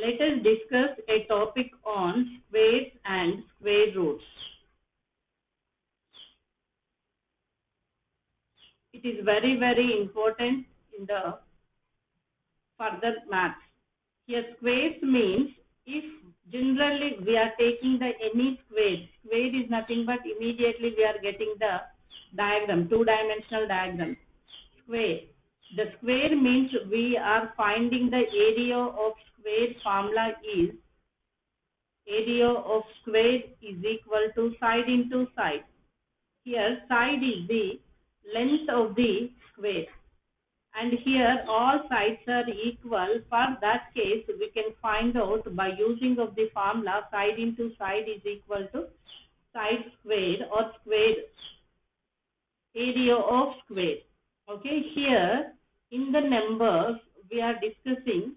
Let us discuss a topic on squares and square roots. It is very, very important in the further maths. Here squares means if generally we are taking the any square is nothing but immediately we are getting the diagram, two-dimensional diagram. Square. The square means we are finding the area of square formula is area of square is equal to side into side. Here side is the length of the square and here all sides are equal. For that case we can find out by using of the formula side into side is equal to side square or square area of square. Okay, here in the numbers we are discussing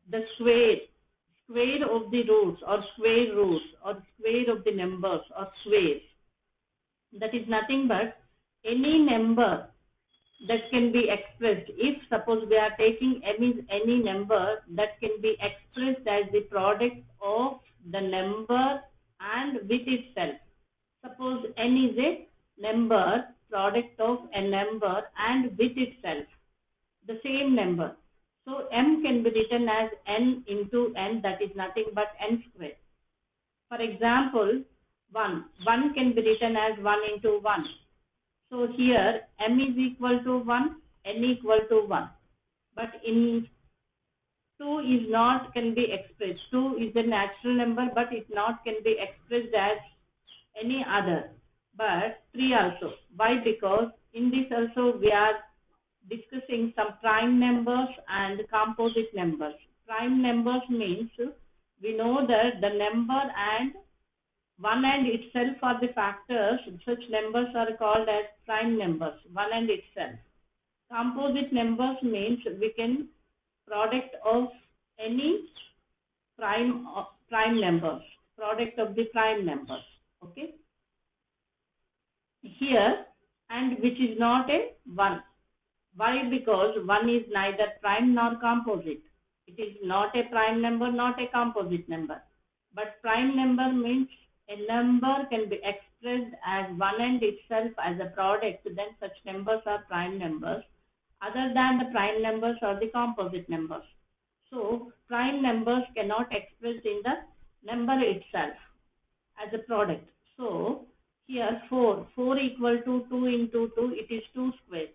the square of the roots or square roots or square of the numbers or squares. That is nothing but any number that can be expressed. If suppose we are taking any number that can be expressed as the product of the number and with itself. Suppose n is a number, product of a number and with itself, the same number. So m can be written as n into n, that is nothing but n square. For example, 1 can be written as 1 into 1. So here m is equal to 1, n equal to 1. But in 2 is not can be expressed. 2 is a natural number but it not can be expressed as any other. But 3 also. Why? Because in this also we are discussing some prime numbers and composite numbers. Prime numbers means we know that the number and 1 and itself are the factors. Such numbers are called as prime numbers, 1 and itself. Composite numbers means we can product of any prime numbers, product of the prime numbers. Okay. Here and which is not a 1. Why? Because 1 is neither prime nor composite. It is not a prime number, not a composite number. But prime number means a number can be expressed as 1 and itself as a product, then such numbers are prime numbers. Other than the prime numbers are the composite numbers. So prime numbers cannot express in the number itself as a product. So here 4 equal to 2 into 2, it is 2 square.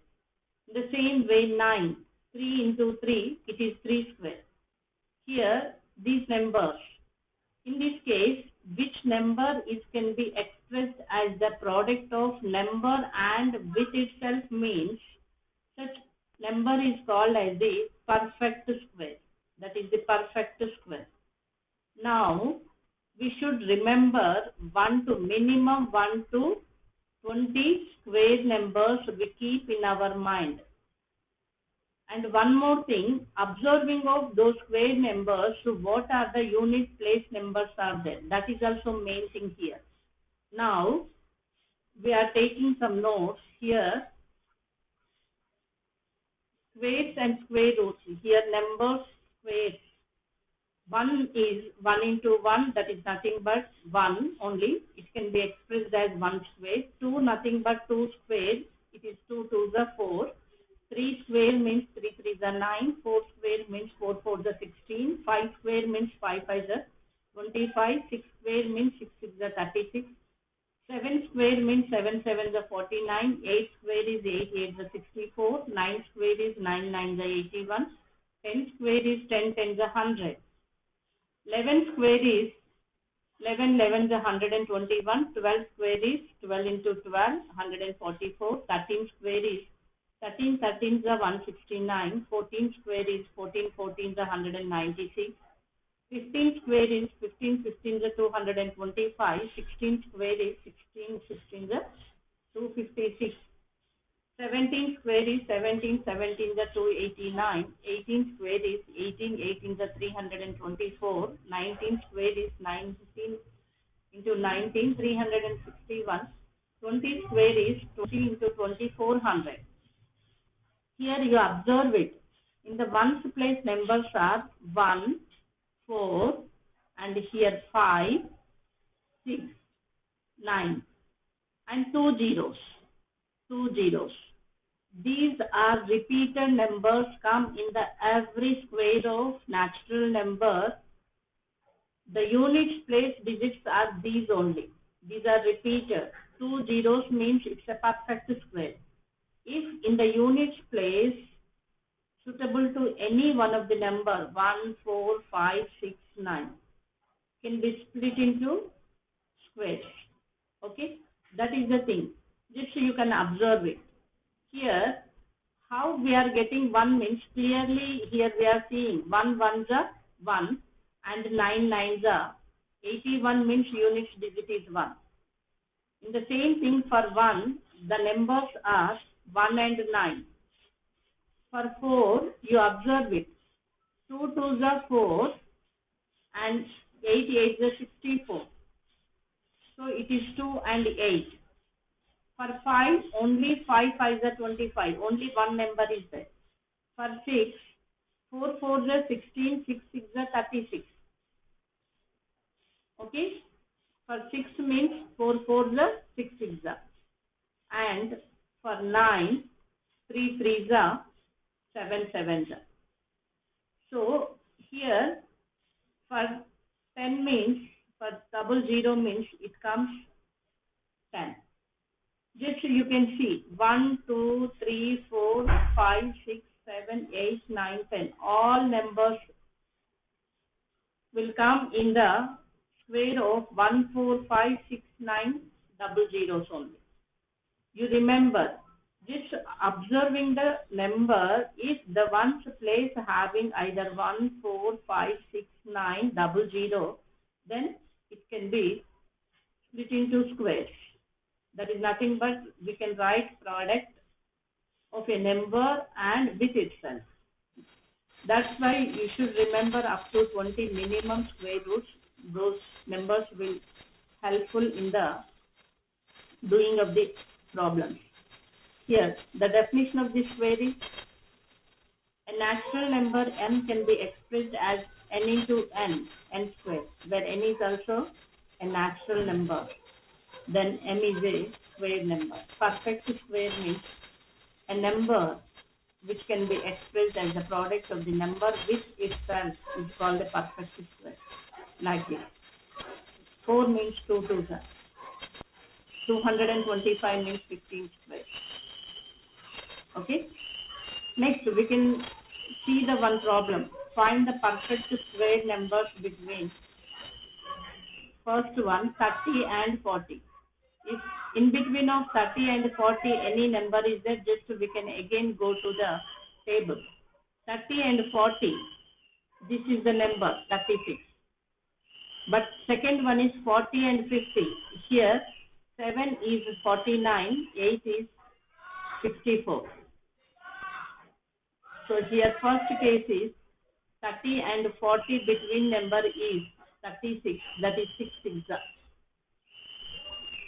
The same way 9, 3 into 3, it is 3 square. Here these numbers, in this case which number is can be expressed as the product of number and with itself means such number is called as the perfect square. That is the perfect square. Now we should remember minimum 1 to 20 square numbers we keep in our mind. And one more thing, observing of those square numbers, what are the unit place numbers are there? That is also main thing here. Now we are taking some notes here. Squares and square roots. Here numbers, squares. 1 is 1 into 1, that is nothing but 1 only. It can be expressed as 1 square. 2 nothing but 2 square. It is 2 2s are 4. 3 square means 3 3s are 9. 4 square means 4 4s are 16. 5 square means 5 5s are 25. 6 square means 6 6s are 36. 7 square means 7 7s are 49. 8 square is 8 8s are 64. 9 square is 9 9s are 81. 10 square is 10 10s are 100. 11 square is 11 11s are 121. 12 square is 12 into 12, 144. 13 square is 13 13s are 169. 14 square is 14 14s are 196. 15 square is 15 15s are 225. 16 square is 16 16s are 256. 17 square is 17 17s are 289. 18 square is 18 18s are 324. 19 square is 19 into 19 361. 20 square is 20 into 2400. Here you observe it. In the ones place numbers are 1, 4, and here 5, 6, 9, and 2 zeros. 2 zeros. These are repeated numbers come in the every square of natural number. The units place digits are these only. These are repeated. 2 zeros means it's a perfect square. If in the units place suitable to any one of the number 1, 4, 5, 6, 9 can be split into squares. Okay, that is the thing. Just so you can observe it. Here, how we are getting 1 means clearly here we are seeing 1 ones are 1 and 9 nines are 81 means units digit is 1. In the same thing for 1, the numbers are 1 and 9. For 4, you observe it. 2 twos are 4 and 8 eights are 64. So it is 2 and 8. For 5, only 5 fives are 25. Only one number is there. For 6, 4 fours are 16, 6 sixes are 36. Okay? For 6 means 4 fours are 6 sixes are. And for 9, 3 threes are 7 sevens are. So here for 10 means, for 00 means it comes 10. Just so you can see 1, 2, 3, 4, 5, 6, 7, 8, 9, 10. All numbers will come in the square of 1, 4, 5, 6, 9, double zeros only. You remember, just observing the number, if the ones place having either 1, 4, 5, 6, 9, double zero, then it can be split into squares. That is nothing but we can write product of a number and with itself. That's why you should remember up to 20 minimum square roots. Those numbers will helpful in the doing of the problems. Here, the definition of this square is a natural number m can be expressed as n into n square, where n is also a natural number. Then m is a square number. Perfect square means a number which can be expressed as the product of the number with itself is called a perfect square. Like this. 4 means 2 twos are. 225 means 15 square. Okay. Next, we can see the one problem. Find the perfect square numbers between first one 30 and 40. If in between of 30 and 40 any number is there, just we can again go to the table. 30 and 40, this is the number 36. But second one is 40 and 50. Here 7 is 49, 8 is 64. So here first case is 30 and 40 between number is 36, that is 6 sixes.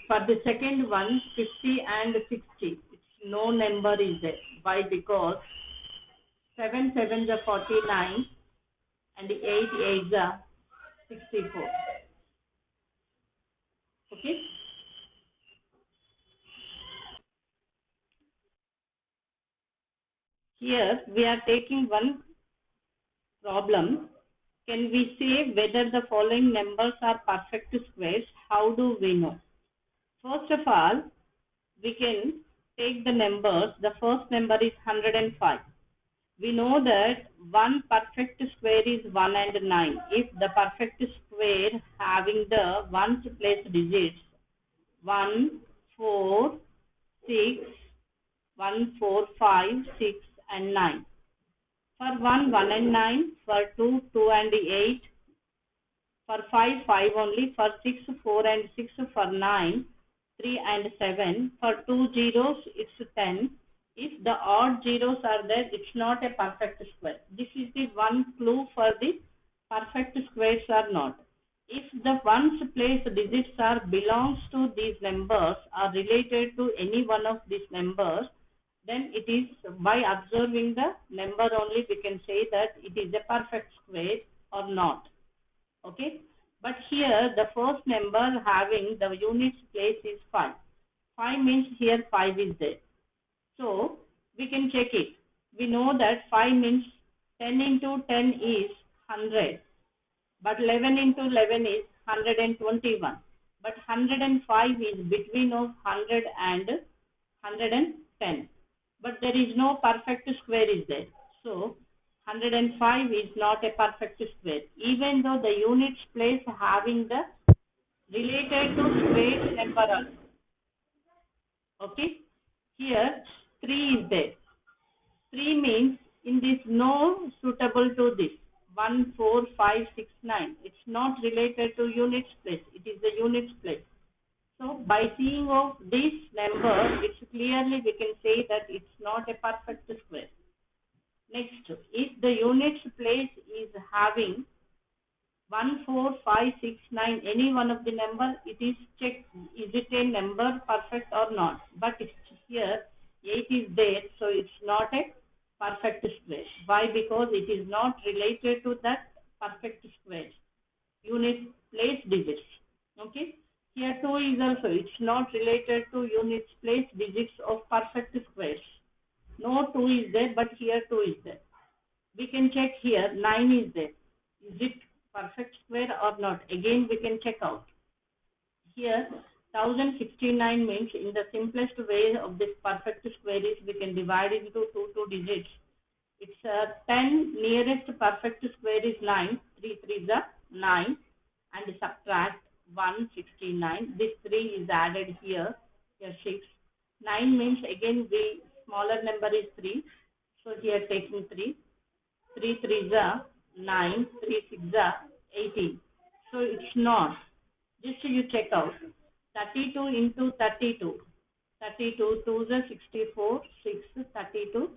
For the second one, 50 and 60, it's no number is there. Why? Because 7 sevens are 49 and 8 eights are 64. Okay? Here we are taking one problem. Can we say whether the following numbers are perfect squares? How do we know? First of all, we can take the numbers. The first number is 105. We know that one perfect square is 1 and 9. If the perfect square having the ones place digits 1, 4, 6, 1, 4, 5, 6 and 9. For 1, 1 and 9. For 2, 2 and 8. For 5, 5 only. For 6, 4 and 6. For 9, 3 and 7. For 2 zeros, it's 10. If the odd zeros are there, it's not a perfect square. This is the one clue for the perfect squares or not. If the ones place digits are belongs to these numbers or related to any one of these numbers, then it is by observing the number only we can say that it is a perfect square or not. Okay, but here the first number having the units place is 5. 5 means here 5 is there. So we can check it. We know that 5 means 10 into 10 is 100, but 11 into 11 is 121. But 105 is between of 100 and 110. But there is no perfect square is there. So 105 is not a perfect square. Even though the units place having the related to square number also. Okay. Here 3 is there. 3 means in this no suitable to this. 1, 4, 5, 6, 9. It's not related to units place. It is the units place. So by seeing of this number, it's clearly we can say that it's not a perfect square. Next, if the units place is having 1, 4, 5, 6, 9, any one of the number, it is checked, is it a number perfect or not? But it's here 8 is there, so it's not a perfect square. Why? Because it is not related to that perfect square. Unit place digits. Okay. Here 2 is also, it's not related to units place digits of perfect squares. No 2 is there, but here 2 is there. We can check here 9 is there. Is it perfect square or not? Again we can check out. Here 1069 means in the simplest way of this perfect square is we can divide it into two digits. It's 10 nearest perfect square is 9. 3 3 is 9 and subtract 169. This 3 is added here. Here 6. 9 means again the smaller number is 3. So here taking 3. 3 3 is 9. 3 6 is 18. So it's not. Just you check out. 32 into 32. 32 2 is 64. 6 32.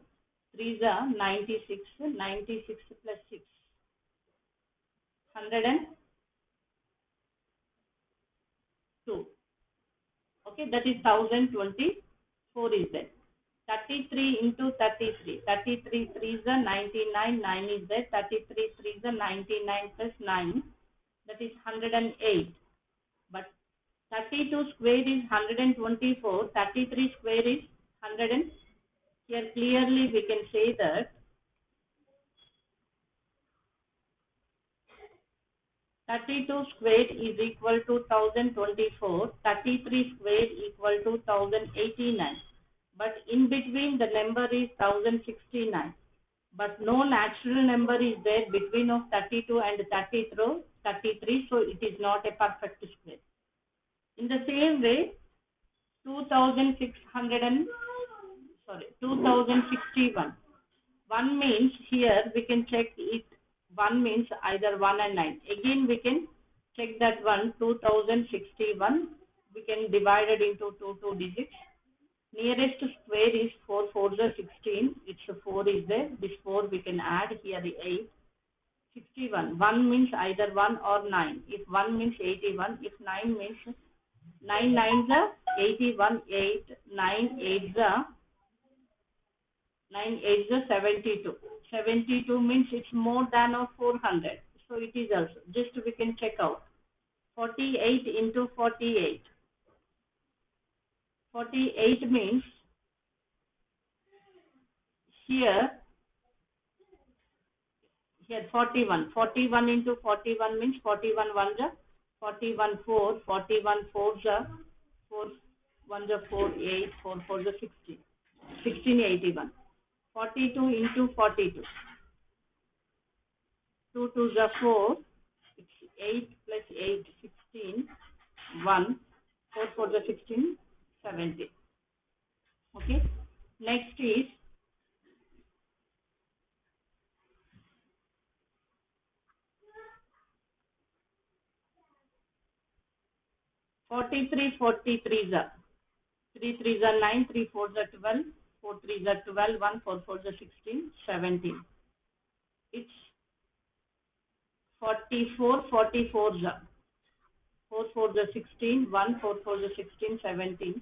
3 is 96. 96 plus 6. 102. Okay, that is 1024 is there. 33 into 33. 33 3 is 99. 9 is there. 33 3 is 99 plus 9. That is 108. But 32 square is 124. 33 square is 100. Here clearly we can say that 32 square is equal to 1024. 33 square equal to 1089. But in between the number is 1069. But no natural number is there between of 32 and 33, so it is not a perfect square. In the same way, 2061. 1 means here we can check it. 1 means either 1 and 9. Again we can check that one. 2061. We can divide it into two digits. Nearest square is 4 4 is 16. It's a 4 is there. This 4 we can add here 8. 61. 1 means either 1 or 9. If 1 means 81. If 9 means 9 9 is 81. 8 9 8 is 9 8 is 72. 72 means it's more than of 400. So it is also. Just we can check out. 48 into 48. 48 means here 41. 41 into 41 means 41 1 is 41 4. 41 4 is 4 1 is 4 8. 4 4 is 16. 1681. 42 into 42. 2 2 is 4. It's 8 plus 8 16. 1. 4 4 is 16. 70. Okay. Next is 43 43 is 3 3 is 9. 3 4 is 12. 4 3 is 12. 1 4 4 is 16. 17. It's 44 44 is 4 4 is 16. 1 4 4 is 16. 17.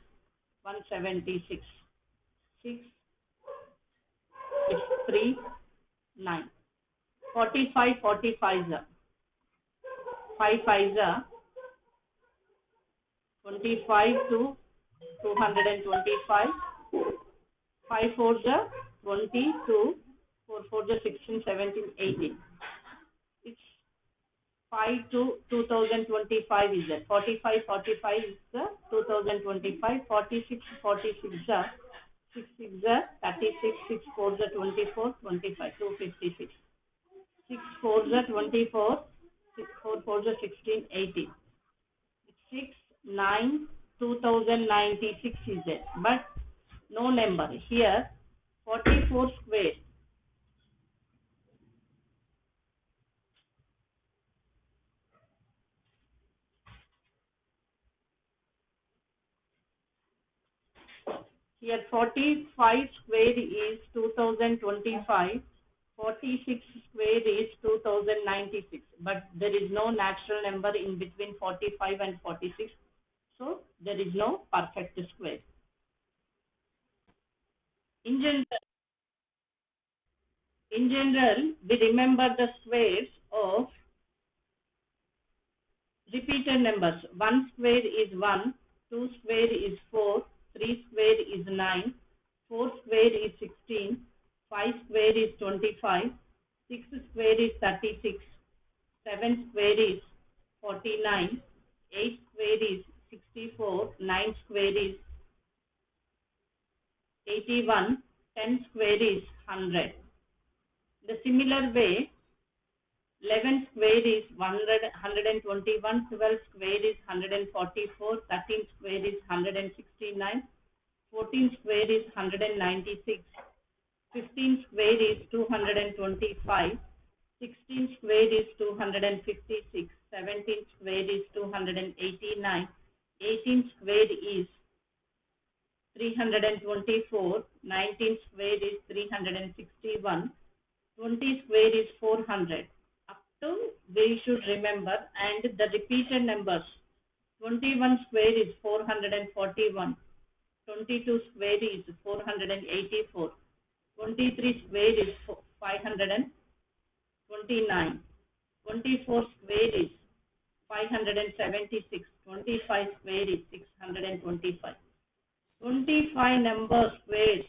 176. 6. It's 3 9. 45 45 is 5 5s are 25 to 225. 5 4s are 20 to 4 4s are 16, 17, 18. It's 5 to 2025 is that. 45 45 is the 2025. 46 46 are 6 6 are 36. 6 4s are 24, 25, 256. 6 4s are 24. 6 4 4s are 16, 18. 6 9 2096 is there, but no number here. 44 square. Here 45 square is 2025. 46 square is 2096, but there is no natural number in between 45 and 46, so there is no perfect square. In general, we remember the squares of repeated numbers. 1 square is 1, 2 square is 4, 3 square is 9, 4 square is 16, 5 square is 25, 6 square is 36, 7 square is 49, 8 square is 64, 9 square is 81, 10 square is 100. The similar way, 11 square is 121, 12 square is 144, 13 square is 169, 14 square is 196, 15 square is 225, 16 square is 256, 17 square is 289, 18 square is 324, 19 square is 361, 20 square is 400. Up to we should remember, and the repeated numbers. 21 square is 441, 22 square is 484, 23 square is 529, 24 square is 576, 25 square is 625. 25 number squares,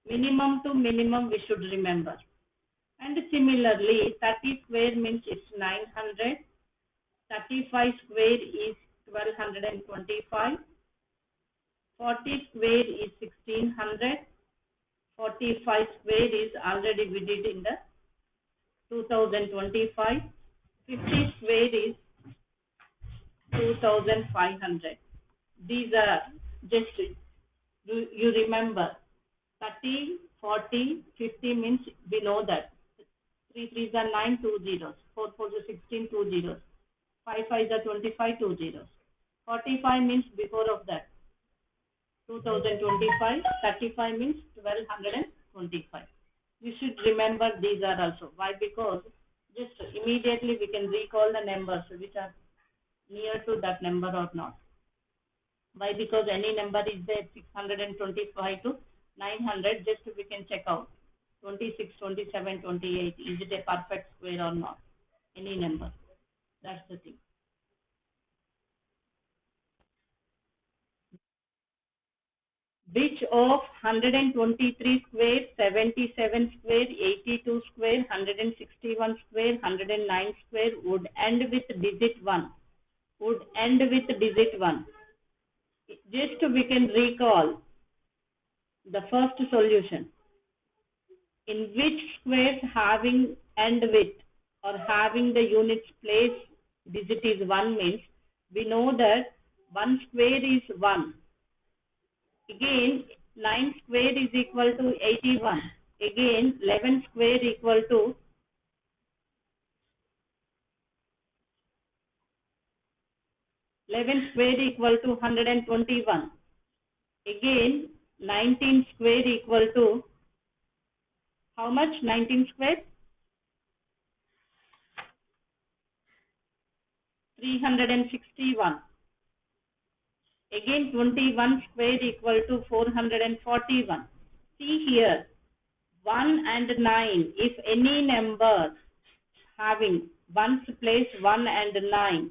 minimum to minimum we should remember. And similarly, 30 square means it's 900, 35 square is 1225, 40 square is 1600, 45 square is already we did in the 2025, 50 square is 2500. These are just, you remember, 30, 40, 50 means we know that. 3 3s are 9, 2 zeros. 4 4s are 16, 2 zeros. 5 5s are 25, 2 zeros. 45 means before of that. 2025. 35 means 1225. We should remember these are also. Why? Because just immediately we can recall the numbers which are near to that number or not. Why? Because any number is there, 625 to 900, just we can check out. 26, 27, 28, is it a perfect square or not? Any number. That's the thing. Which of 123 square, 77 square, 82 square, 161 square, 109 square would end with digit 1? Would end with digit 1. Just we can recall the first solution. In which squares having end with or having the units place digit is 1 means we know that 1 square is 1. Again 9 square is equal to 81. Again 11 square equal to 121. Again 19 square equal to how much? 19 square? 361. Again 21 square equal to 441. See here, 1 and 9, if any number having ones place 1 and 9,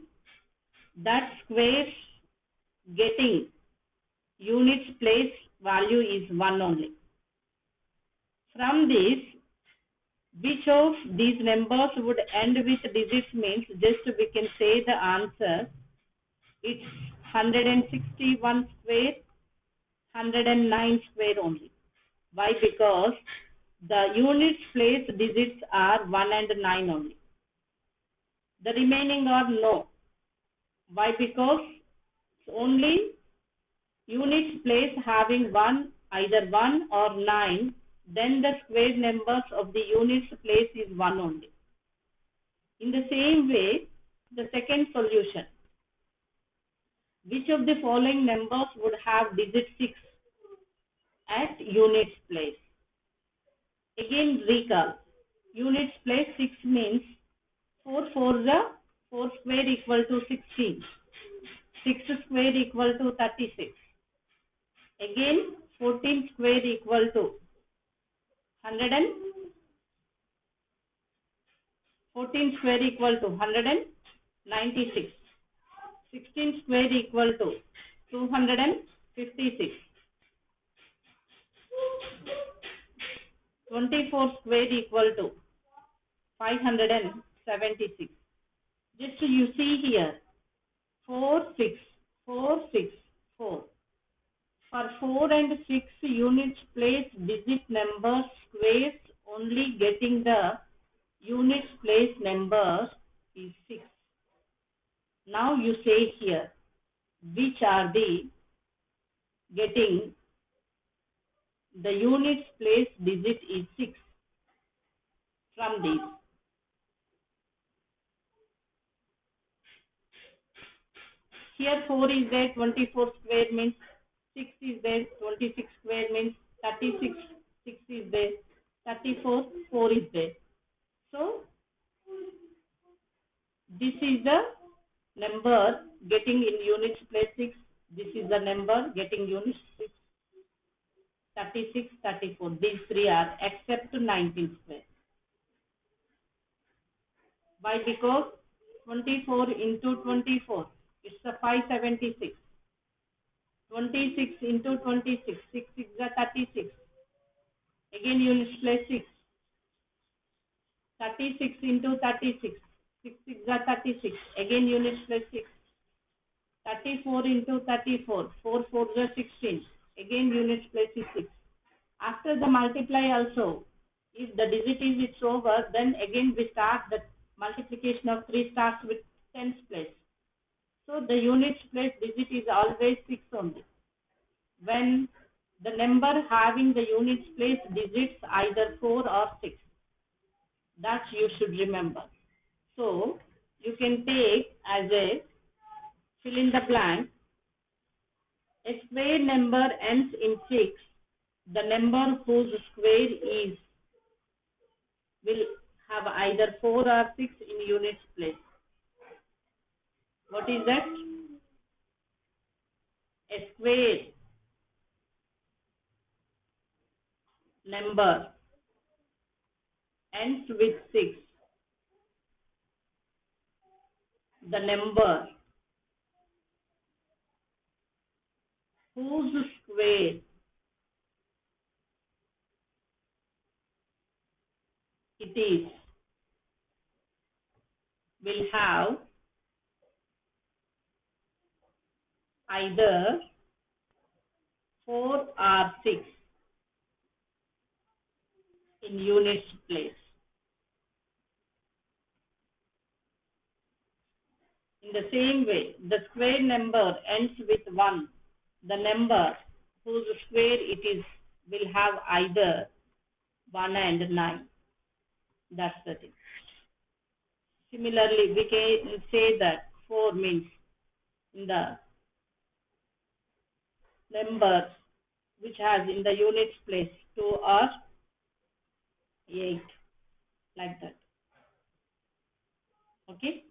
that squares getting units place value is 1 only. From this, which of these numbers would end with digits means just we can say the answer. It's 161 square, 109 square only. Why? Because the units place digits are 1 and 9 only. The remaining are no. Why? Because only units place having 1, either 1 or 9, then the square numbers of the units place is 1 only. In the same way, the second solution. Which of the following numbers would have digit 6 at units place? Again recall. Units place 6 means 4 4 square equal to 16. 6 square equal to 36. Again 14 square equal to 14 square equal to 196. 16 square equal to 256. 24 square equal to 576. Just you see here, 4, 6, 4, 6, 4. For 4 and 6 units place digit number squares only getting the units place number is 6. Now you say here, which are the getting the units place digit is 6 from these. Here 4 is there, 24 square means 6 is there, 26 square means 36, 6 is there, 34, 4 is there. So, this is the number getting in units place 6. This is the number getting units 6, 36, 34. These three are except 19 square. Why? Because 24 into 24, it's a 576. 26 into 26, 6 is the 36. Again units place 6. 36 into 36, 6 is the 36. Again units place 6. 34 into 34, 4 4 is 16. Again units place is 6. After the multiply also, if the digit is it's over, then again we start the multiplication of 3 starts with tens place. So the units place digit is always 6 only. When the number having the units place digits either 4 or 6. That you should remember. So you can take as a fill in the blank. A square number ends in 6. The number whose square is will have either 4 or 6 in units place. What is that? A square number ends with 6. The number whose square it is will have either 4 or 6 in units place. In the same way, the square number ends with 1. The number whose square it is will have either 1 and 9. That's the thing. Similarly, we can say that 4 means in the number which has in the units place 2 or 8, like that. Okay.